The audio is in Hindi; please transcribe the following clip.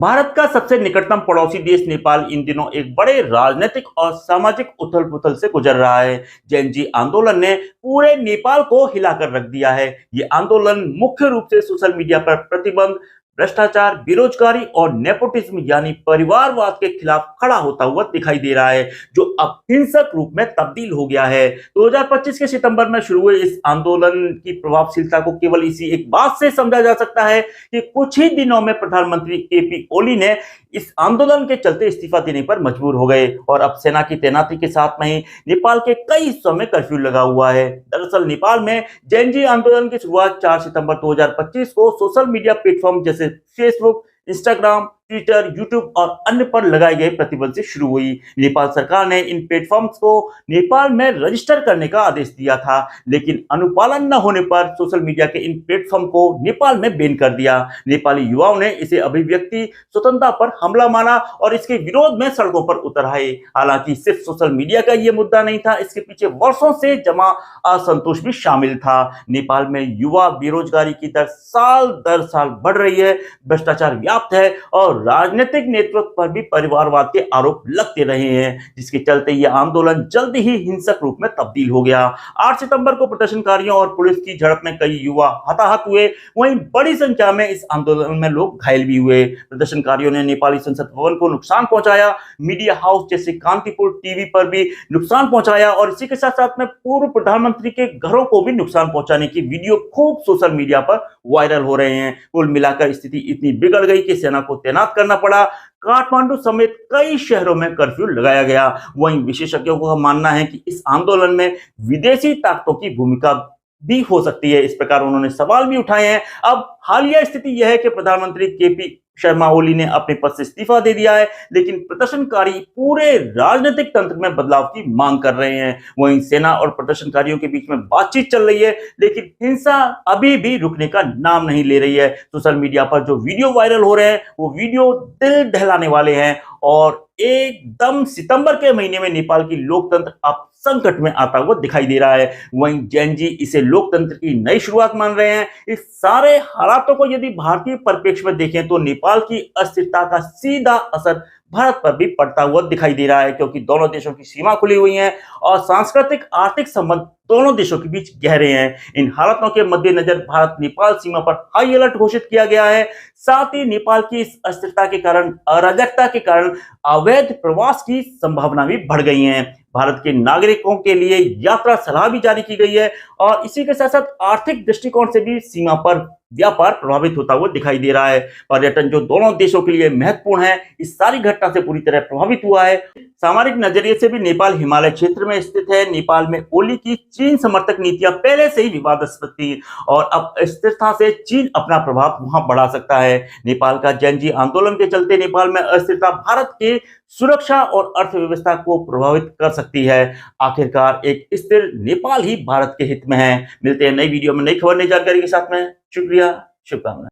भारत का सबसे निकटतम पड़ोसी देश नेपाल इन दिनों एक बड़े राजनीतिक और सामाजिक उथल-पुथल से गुजर रहा है। जैन जी आंदोलन ने पूरे नेपाल को हिलाकर रख दिया है। ये आंदोलन मुख्य रूप से सोशल मीडिया पर प्रतिबंध, भ्रष्टाचार, बेरोजगारी और नेपोटिज्म यानी परिवारवाद के खिलाफ खड़ा होता हुआ दिखाई दे रहा है, जो अब हिंसक रूप में तब्दील हो गया है। 2025 के सितंबर में शुरू हुए इस आंदोलन की प्रभावशीलता को केवल इसी एक बात से समझा जा सकता है कि कुछ ही दिनों में प्रधानमंत्री केपी ओली ने इस आंदोलन के चलते इस्तीफा देने पर मजबूर हो गए और अब सेना की तैनाती के साथ में ही नेपाल के कई हिस्सों में कर्फ्यू लगा हुआ है। दरअसल नेपाल में जैन जी आंदोलन की शुरुआत 4 सितंबर 2025 को सोशल मीडिया प्लेटफॉर्म जैसे फेसबुक, इंस्टाग्राम, ट्विटर, यूट्यूब और अन्य पर लगाए गए प्रतिबंध से शुरू हुई। नेपाल सरकार ने इन प्लेटफॉर्म्स को नेपाल में रजिस्टर करने का आदेश दिया था, लेकिन अनुपालन न होने पर सोशल मीडिया के इन प्लेटफॉर्म को नेपाल में बैन कर दिया। नेपाली युवाओं ने इसे अभिव्यक्ति स्वतंत्रता पर हमला माना और इसके विरोध में सड़कों पर उतर आए। हालांकि सिर्फ सोशल मीडिया का यह मुद्दा नहीं था, इसके पीछे वर्षों से जमा असंतोष भी शामिल था। नेपाल में युवा बेरोजगारी की दर साल दर साल बढ़ रही है, भ्रष्टाचार व्याप्त है और राजनीतिक नेतृत्व पर भी परिवारवाद के आरोप लगते रहे हैं, जिसके चलते यह आंदोलन जल्द ही हिंसक रूप में तब्दील हो गया। 8 सितंबर को प्रदर्शनकारियों और पुलिस की झड़प में कई युवा हताहत हुए, वहीं बड़ी संख्या में इस आंदोलन में लोग घायल भी हुए। प्रदर्शनकारियों ने नेपाली संसद भवन को नुकसान पहुंचाया, मीडिया हाउस जैसे कांतिपुर टीवी पर भी नुकसान पहुंचाया और इसी के साथ साथ में पूर्व प्रधानमंत्री के घरों को भी नुकसान पहुंचाने की वीडियो खूब सोशल मीडिया पर वायरल हो रहे हैं। कुल मिलाकर स्थिति इतनी बिगड़ गई कि सेना को तैनात करना पड़ा। काठमांडू समेत कई शहरों में कर्फ्यू लगाया गया। वहीं विशेषज्ञों का मानना है कि इस आंदोलन में विदेशी ताकतों की भूमिका भी हो सकती है। इस प्रकार उन्होंने सवाल भी उठाए हैं। अब हालिया स्थिति यह है कि प्रधानमंत्री केपी शर्मा ओली ने अपने पद से इस्तीफा दे दिया है, लेकिन प्रदर्शनकारी पूरे राजनीतिक तंत्र में बदलाव की मांग कर रहे हैं। वहीं सेना और प्रदर्शनकारियों के बीच में बातचीत चल रही है, लेकिन हिंसा अभी भी रुकने का नाम नहीं ले रही है। सोशल मीडिया पर जो वीडियो वायरल हो रहे हैं वो वीडियो दिल दहलाने वाले हैं और एकदम सितंबर के महीने में नेपाल की लोकतंत्र अब संकट में आता हुआ दिखाई दे रहा है। वहीं जैन जी इसे लोकतंत्र की नई शुरुआत मान रहे हैं। इस सारे हालातों को यदि भारतीय परिप्रेक्ष्य में देखें तो नेपाल की अस्थिरता का सीधा असर भारत पर भी पड़ता हुआ दिखाई दे रहा है, क्योंकि दोनों देशों की सीमा खुली हुई है और सांस्कृतिक आर्थिक संबंध दोनों देशों के बीच गहरे हैं। इन हालातों के मद्देनजर भारत नेपाल सीमा पर हाई अलर्ट घोषित किया गया है। साथ ही नेपाल की इस अस्थिरता के कारण, अराजकता के कारण अवैध प्रवास की संभावना भी बढ़ गई है। भारत के नागरिकों के लिए यात्रा सलाह भी जारी की गई है और इसी के साथ साथ आर्थिक दृष्टिकोण से भी सीमा पर व्यापार प्रभावित होता हुआ दिखाई दे रहा है। पर्यटन जो दोनों देशों के लिए महत्वपूर्ण है, इस सारी घटना से पूरी तरह प्रभावित हुआ है। सामरिक नजरिए से भी नेपाल हिमालय क्षेत्र में स्थित है। नेपाल में ओली की चीन समर्थक नीतियां पहले से ही विवादास्पद थी और अब अस्थिरता से चीन अपना प्रभाव वहां बढ़ा सकता है। नेपाल का जैन जी आंदोलन के चलते नेपाल में अस्थिरता भारत के सुरक्षा और अर्थव्यवस्था को प्रभावित कर सकती है। आखिरकार एक स्थिर नेपाल ही भारत के हित में है। मिलते हैं नई वीडियो में नई खबर, नई जानकारी के साथ में। शुक्रिया, शुभकामनाएं।